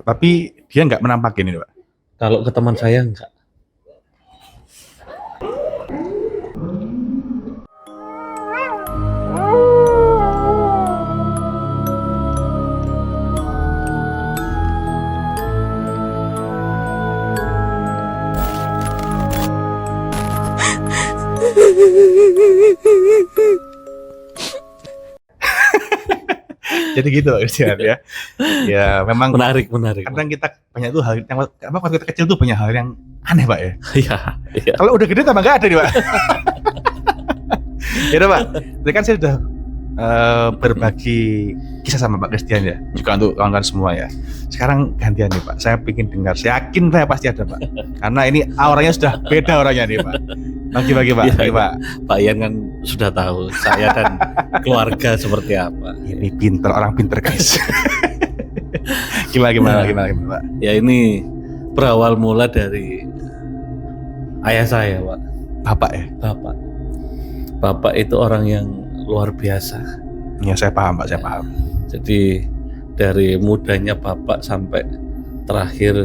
Tapi dia nggak menampakin ini, Pak. Kalau ke teman saya enggak. Jadi gitu Pak Christian ya. Ya memang Menarik. kadang kita banyak tuh hal yang apa waktu kita kecil tuh banyak hal yang aneh Pak ya. Iya. Kalau udah gede tambah nggak ada nih Pak. Ya udah Pak. Tadi kan saya sudah berbagi kisah sama Pak Christian ya, juga untuk kawan-kawan semua ya. Sekarang gantian nih Pak, saya ingin dengar, saya yakin saya pasti ada Pak, karena ini auranya sudah beda orangnya nih Pak. Bagi-bagi Pak, Ya, Pak. Pak Ian kan sudah tahu saya dan keluarga seperti apa. Ini pinter, orang pinter guys. gimana Pak? Ya ini berawal mula dari ayah saya Pak. Bapak ya? Bapak itu orang yang luar biasa. Ya saya paham Pak, saya paham. Jadi dari mudanya Bapak sampai terakhir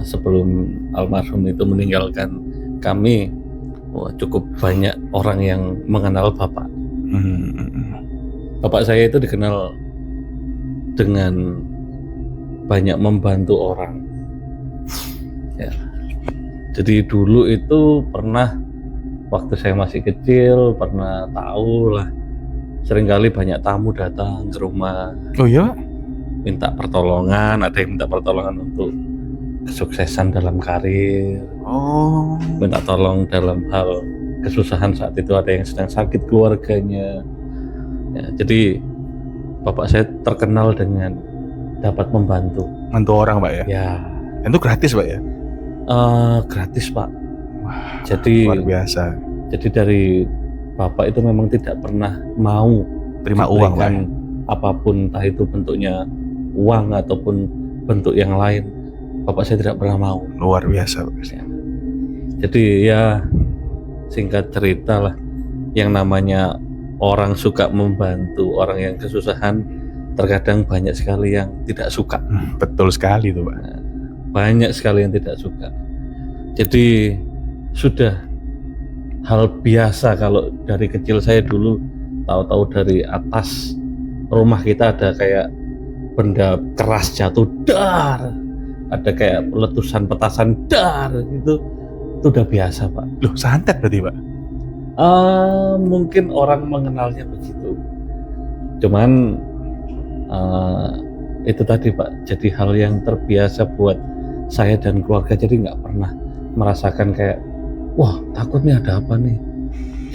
sebelum almarhum itu meninggalkan kami, cukup banyak orang yang mengenal Bapak. Bapak saya itu dikenal dengan banyak membantu orang. Ya. Jadi dulu itu pernah waktu saya masih kecil pernah tahu lah, seringkali banyak tamu datang ke rumah. Oh iya? Minta pertolongan, ada yang minta pertolongan untuk kesuksesan dalam karir. Oh. Minta tolong dalam hal kesusahan saat itu, ada yang sedang sakit keluarganya. Ya, jadi bapak saya terkenal dengan dapat membantu orang Pak ya? Ya. Itu gratis Pak ya? Gratis Pak. Wah, jadi luar biasa. Jadi dari bapak itu memang tidak pernah mau terima uang Pak. Apapun, entah itu bentuknya uang ataupun bentuk yang lain, bapak saya tidak pernah mau. Luar biasa Pak. Ya. Jadi ya singkat cerita lah, yang namanya orang suka membantu orang yang kesusahan, terkadang banyak sekali yang tidak suka. Betul sekali tuh Pak. Banyak sekali yang tidak suka. Jadi sudah hal biasa kalau dari kecil saya dulu tahu-tahu dari atas rumah kita ada kayak benda keras jatuh dar, ada kayak letusan petasan dar, itu udah biasa Pak. Loh, santet berarti Pak? Mungkin orang mengenalnya begitu, cuman itu tadi Pak, jadi hal yang terbiasa buat saya dan keluarga. Jadi nggak pernah merasakan kayak wah takut nih ada apa nih.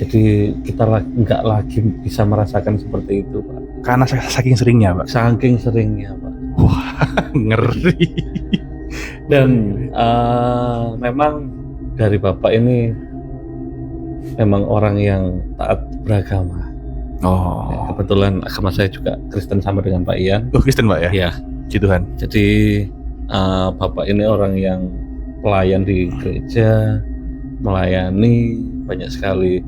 Jadi kita nggak lagi bisa merasakan seperti itu Pak. Karena saking seringnya Pak? Saking seringnya Pak. Wah, ngeri. Dan memang dari bapak ini memang orang yang taat beragama. Oh. Ya, kebetulan agama saya juga Kristen sama dengan Pak Ian. Oh, Kristen Pak ya? Ya. Puji Tuhan. Jadi bapak ini orang yang pelayan di gereja, melayani banyak sekali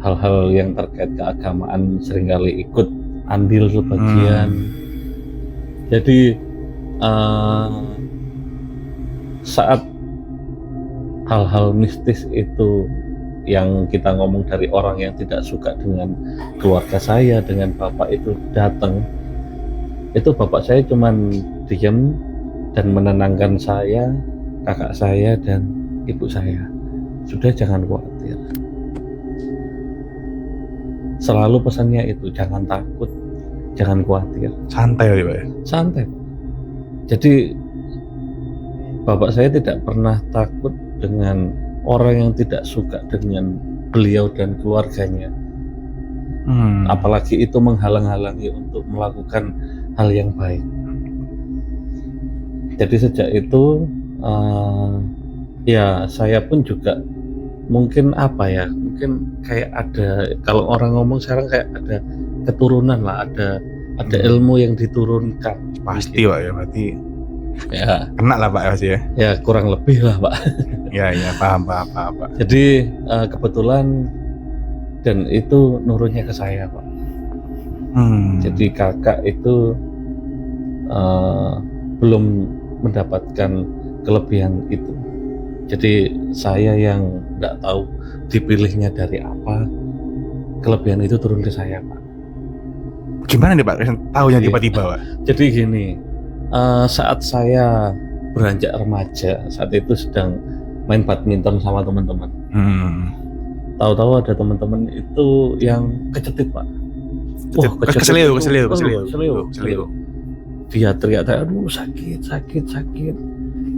hal-hal yang terkait keagamaan, seringkali ikut andil sebagian. Jadi saat hal-hal mistis itu yang kita ngomong dari orang yang tidak suka dengan keluarga saya, dengan bapak itu datang, itu bapak saya cuman diam dan menenangkan saya, kakak saya dan ibu saya. Sudah, jangan khawatir. Selalu pesannya itu, jangan takut, jangan khawatir. Santai ya Pak ya? Santai. Jadi bapak saya tidak pernah takut dengan orang yang tidak suka dengan beliau dan keluarganya. Apalagi itu menghalang-halangi untuk melakukan hal yang baik. Jadi sejak itu ya saya pun juga mungkin mungkin kayak ada, kalau orang ngomong sekarang kayak ada keturunan lah, ada ilmu yang diturunkan. Pasti Pak ya, berarti ya kena lah Pak pasti ya. Ya kurang lebih lah Pak. Ya paham Pak. Jadi kebetulan dan itu nurunnya ke saya Pak. Jadi kakak itu belum mendapatkan kelebihan itu. Jadi saya yang nggak tahu dipilihnya dari apa, kelebihan itu turun ke saya, Pak. Gimana nih Pak? Tahunya Iya. tiba-tiba Pak. Jadi gini, saat saya beranjak remaja, saat itu sedang main badminton sama teman-teman. Tahu-tahu ada teman-teman itu yang kecetit, Pak. Keseliu. Dia teriak-teriak, aduh sakit.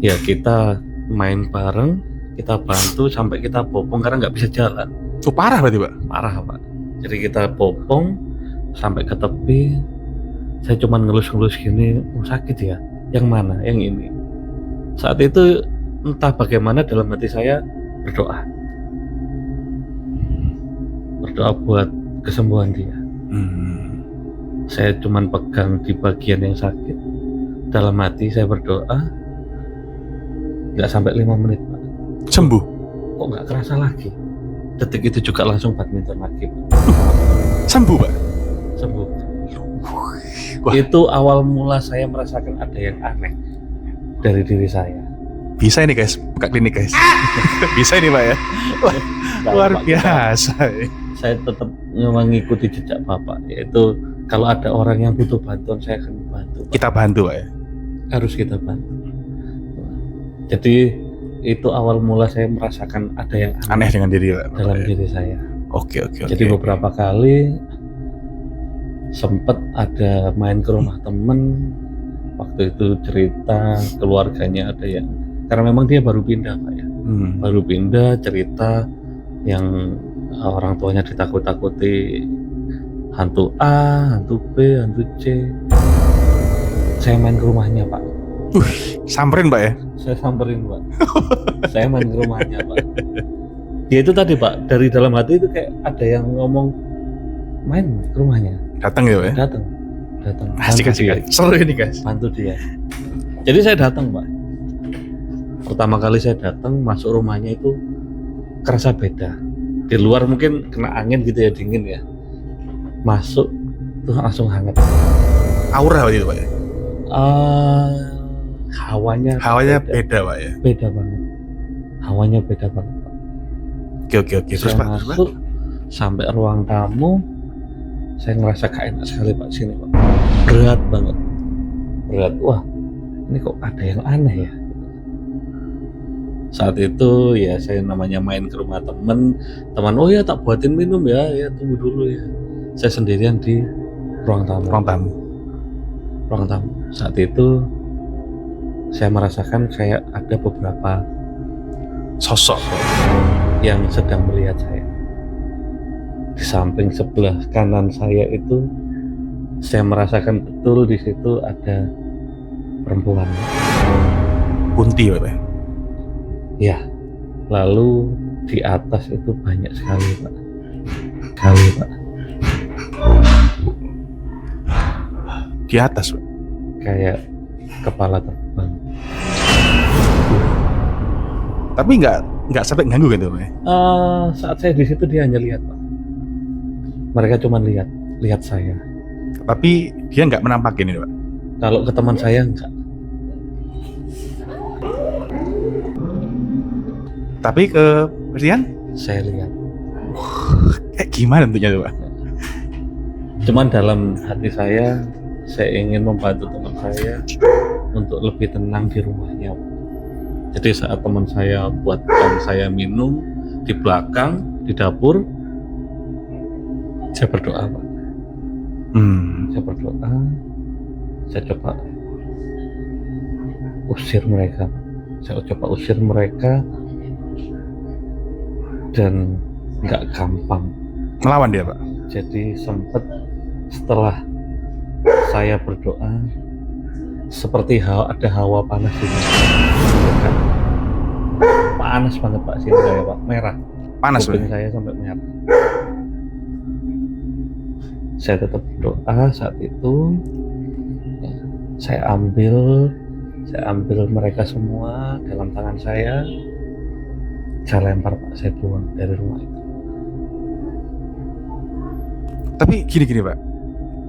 Ya kita main bareng, kita bantu sampai kita bopong karena nggak bisa jalan. Parah berarti Pak? Parah, Pak. Jadi kita bopong sampai ke tepi. Saya cuman ngelus-ngelus gini, sakit ya. Yang mana? Yang ini. Saat itu entah bagaimana dalam hati saya berdoa buat kesembuhan dia. Saya cuman pegang di bagian yang sakit. Dalam hati saya berdoa, nggak sampai 5 menit Pak, Sembuh? kok nggak kerasa lagi. Detik itu juga langsung badminton lagi, Pak. Sembuh Pak? Sembuh. Wah. Itu awal mula saya merasakan ada yang aneh dari diri saya. Bisa ini guys, buka klinik guys. Bisa ini Pak ya? Wah, Nah, luar Pak, biasa. saya tetap mengikuti jejak Bapak, yaitu kalau ada orang yang butuh bantuan saya akan bantu, Pak. Kita bantu Pak ya? Harus kita bantu. Jadi itu awal mula saya merasakan ada yang Aneh dengan diri Pak? dalam diri saya. Oke. Jadi beberapa kali sempet ada main ke rumah temen, waktu itu cerita keluarganya ada yang, karena memang dia baru pindah Pak ya, baru pindah, cerita yang orang tuanya ditakut-takuti hantu A, hantu B, hantu C. Saya main ke rumahnya Pak. Samperin Pak ya? Saya samperin Pak. Saya main ke rumahnya Pak. Ya itu tadi Pak, dari dalam hati itu kayak ada yang ngomong, main ke rumahnya. Datang ya Pak ya? Datang. Asik. Seru ini guys. Bantu dia. Jadi saya datang Pak. Pertama kali saya datang, masuk rumahnya itu kerasa beda. Di luar mungkin kena angin gitu ya, dingin ya. Masuk tuh langsung hangat. Aura waktu itu Pak ya? Hawanya beda Pak ya? beda banget. Hawanya beda banget Pak. Oke. Terus Saya Pak? masuk sampai ruang tamu, saya ngerasa gak enak sekali Pak sini Pak. Berat banget. Wah, ini kok ada yang aneh ya. Saat itu ya saya namanya main ke rumah teman, oh ya tak buatin minum ya tunggu dulu ya. Saya sendirian di ruang tamu. Saat itu saya merasakan kayak ada beberapa Sosok yang sedang melihat saya. Di samping sebelah kanan saya itu, saya merasakan betul di situ ada perempuan. Kunti Pak ya? Ya, lalu di atas itu banyak sekali Pak. Di atas Pak? Kayak kepala terbang. Tapi nggak sampai ganggu gitu Pak ya? Saat saya di situ dia hanya lihat Pak. Mereka cuma lihat saya. Tapi dia nggak menampakin ini Pak? Kalau ke teman saya enggak. Tapi ke Christian? Saya lihat. Gimana tentunya tuh Pak? Cuman dalam hati saya ingin membantu teman saya untuk lebih tenang di rumahnya. Jadi saat teman saya buatkan saya minum di belakang, di dapur, saya berdoa Pak. Saya berdoa, saya coba usir mereka. Dan nggak gampang Melawan dia Pak? Jadi sempat setelah saya berdoa, seperti ada hawa panas gitu. Panas banget Pak sini saya Pak, merah. Panas kuping Pak? saya sampai merah. Saya tetap berdoa saat itu. Ya, saya ambil mereka semua dalam tangan saya lempar Pak, saya buang dari rumah itu. Tapi gini Pak,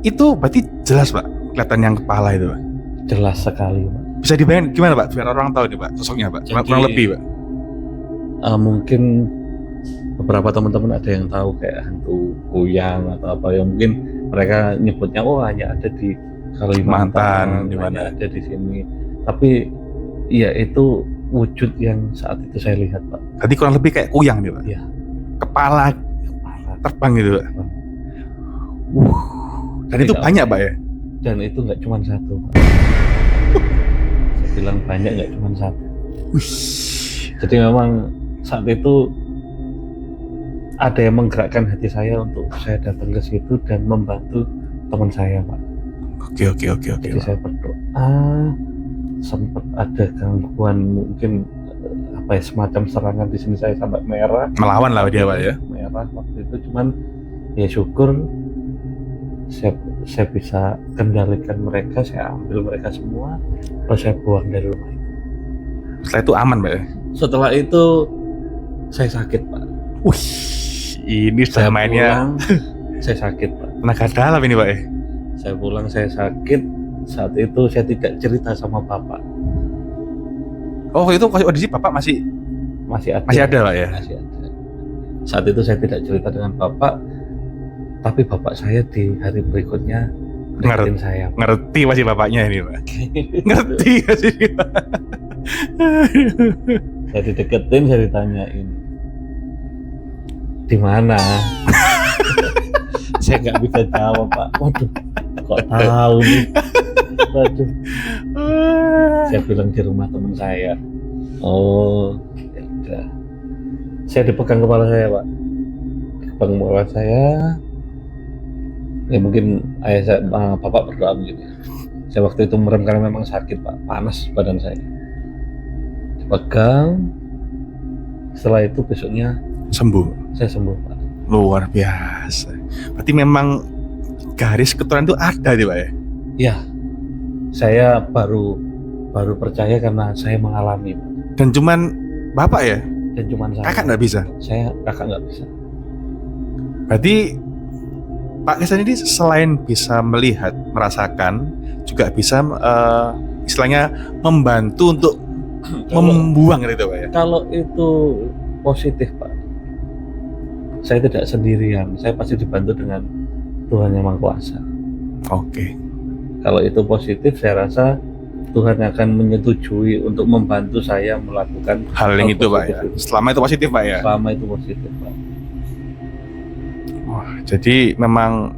itu berarti jelas Pak kelihatan yang kepala itu Pak? Jelas sekali Pak. Bisa dibayangin gimana Pak? Biar orang tahu nih Pak, sosoknya Pak. Jadi, kurang lebih Pak. Mungkin beberapa teman-teman ada yang tahu kayak hantu kuyang atau apa yang mungkin mereka nyebutnya hanya ada di Kalimantan, di mana? hanya ada di sini. Tapi ya itu wujud yang saat itu saya lihat Pak. Berarti kurang lebih kayak kuyang nih Pak. Iya. Kepala terbang gitu Pak. Dan itu Tidak. banyak Pak ya? Dan itu nggak cuma satu Pak. Saya bilang banyak, nggak cuma satu. Jadi memang saat itu ada yang menggerakkan hati saya untuk saya datang ke situ dan membantu teman saya Pak. Oke. Jadi saya berdoa, sempat ada gangguan mungkin semacam serangan di sini, saya sampai merah. Melawan lah dia Pak ya? Merah waktu itu, cuman ya syukur saya bisa kendalikan mereka, saya ambil mereka semua, lalu saya buang dari rumah itu. Setelah itu aman Pak ya? Setelah itu saya sakit Pak. Ini sudah mainnya pulang, saya sakit Pak. tenaga dalam ini Pak ya? Saya pulang, saya sakit. Saat itu saya tidak cerita sama bapak. Oh itu kondisi Bapak masih Masih ada ada Pak ya? Masih ada. Saat itu saya tidak cerita dengan bapak, tapi bapak saya di hari berikutnya deketin saya. Ngerti masih bapaknya ini Pak? Ngerti masih Pak? Saya dideketin, saya ditanyain di mana. Saya nggak bisa jawab Pak. Waduh, kok tahu nih. Waduh. Saya bilang di rumah teman saya. Oh, ya udah. Saya dipegang kepala saya Pak. Dipegang kepala saya. Ya mungkin ayah saya, bapak berdoa begini. Saya waktu itu merem karena memang sakit Pak, panas badan saya. Dipegang. Setelah itu besoknya Sembuh. saya sembuh Pak. Luar biasa. Berarti memang garis keturunan itu ada nih Pak ya? Ya, saya baru percaya karena saya mengalami Pak. Dan cuman Bapak ya? Dan cuman saya. Kakak nggak bisa? Kakak nggak bisa. Berarti Pak Kesan ini selain bisa melihat, merasakan, juga bisa istilahnya membantu untuk membuang gitu Pak ya? Kalau itu positif Pak, saya tidak sendirian, saya pasti dibantu dengan Tuhan Yang Maha Kuasa. Oke. Kalau itu positif, saya rasa Tuhan akan menyetujui untuk membantu saya melakukan Hal yang itu Pak ya? positif. Selama itu positif Pak ya? Selama itu positif Pak. Wah, jadi memang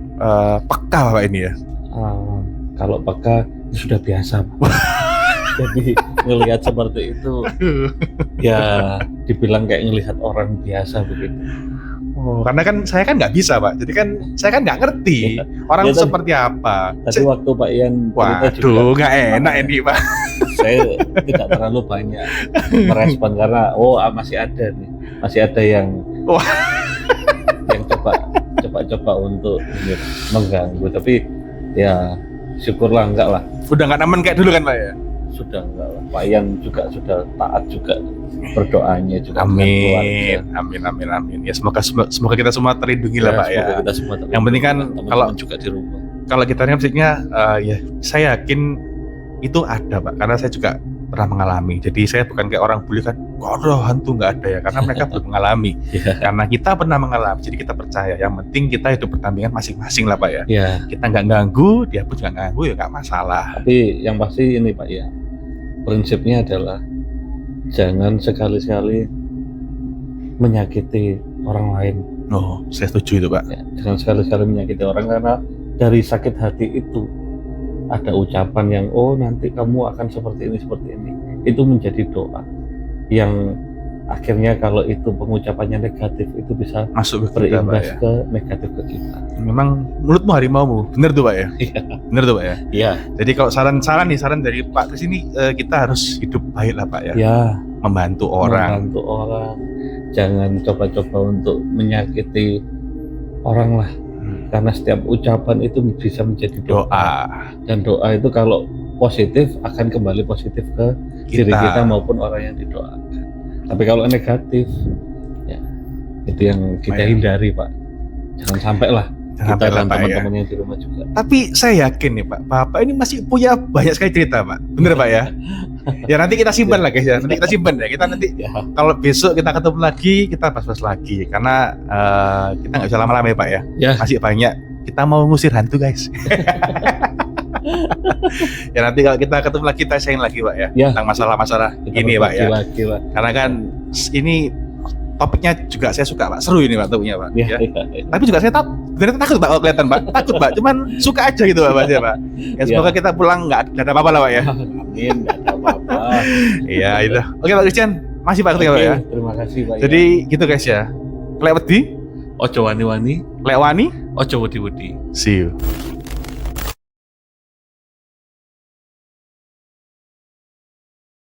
peka Pak ini ya? Kalau peka sudah biasa Pak. Jadi ngelihat seperti itu ya dibilang kayak ngelihat orang biasa begitu. Oh, karena kan saya kan nggak bisa Pak, jadi kan saya kan nggak ngerti orang Ya, seperti apa. Tadi waktu Pak Ian cerita juga, Waduh, nggak enak ini Pak. saya tidak terlalu banyak merespon karena masih ada yang Wah. yang coba untuk mengganggu, tapi ya syukurlah enggak lah. Udah nggak aman kayak dulu kan Pak ya? Sudah enggak lah. Pak Ian juga sudah taat juga berdoanya juga. Amin. Ya semoga kita semua terlindungi lah Pak ya. Kita semua Yang penting kan teman-teman juga di rumah. Kalau kita musiknya ya saya yakin itu ada Pak, karena saya juga pernah mengalami. Jadi saya bukan kayak orang bully kan, kok ada hantu, nggak ada ya, karena mereka belum mengalami. Karena kita pernah mengalami, jadi kita percaya. Yang penting kita hidup berdampingan masing-masing lah Pak ya. Kita nggak ganggu, dia pun nggak ganggu, ya nggak masalah. Tapi yang pasti ini Pak ya, prinsipnya adalah jangan sekali-sekali menyakiti orang lain. Oh, saya setuju itu Pak. Ya, jangan sekali-sekali menyakiti orang, karena dari sakit hati itu ada ucapan yang nanti kamu akan seperti ini. Itu menjadi doa yang akhirnya kalau itu pengucapannya negatif itu bisa masuk ke kita Pak berimbas ya. ke negatif ke kita. Memang mulutmu harimaumu, bener tuh Pak ya? Iya. Bener tuh Pak ya? Iya. Jadi kalau saran dari Pak Kris ini, kita harus hidup baik lah Pak ya? Ya. Membantu orang. Jangan coba-coba untuk menyakiti orang lah. Karena setiap ucapan itu bisa menjadi doa. Dan doa itu kalau positif akan kembali positif ke diri kita maupun orang yang didoakan. Tapi kalau negatif, ya itu yang kita hindari Pak. Jangan sampai lah. kita sampai dan lah, Pak, ya. teman-teman yang di rumah juga. Tapi saya yakin nih Pak, Bapak ini masih punya banyak sekali cerita Pak. Bener Pak ya? Ya nanti kita simpan lah guys ya. Nanti kita simpan ya. Kita nanti Ya, kalau besok kita ketemu lagi, kita bahas-bahas lagi. Karena kita nggak bisa lama-lama ya Pak ya. ya, Masih banyak. Kita mau ngusir hantu guys. Ya nanti kalau kita ketemu lagi kita sharing lagi Pak ya. Ya. Tentang masalah-masalah kita ini Pak ya. berbagi lagi, Pak. Karena kan ini topiknya juga saya suka Pak. Seru ini Pak topiknya Pak. Ya, Ya. ya. Tapi juga saya benar takut Pak kalau kelihatan Pak. Takut Pak. Cuman suka aja gitu Pak ya Pak. Ya semoga kita pulang nggak ada apa-apa lah Pak ya. Amin, nggak ada apa-apa. Iya itu. Oke Pak Christian, masih Pak ketika Pak ya. Terima kasih Pak. Jadi gitu guys ya. Lek wedi, Ojo wani-wani, lek wani, ojo wedi-wedi. see you.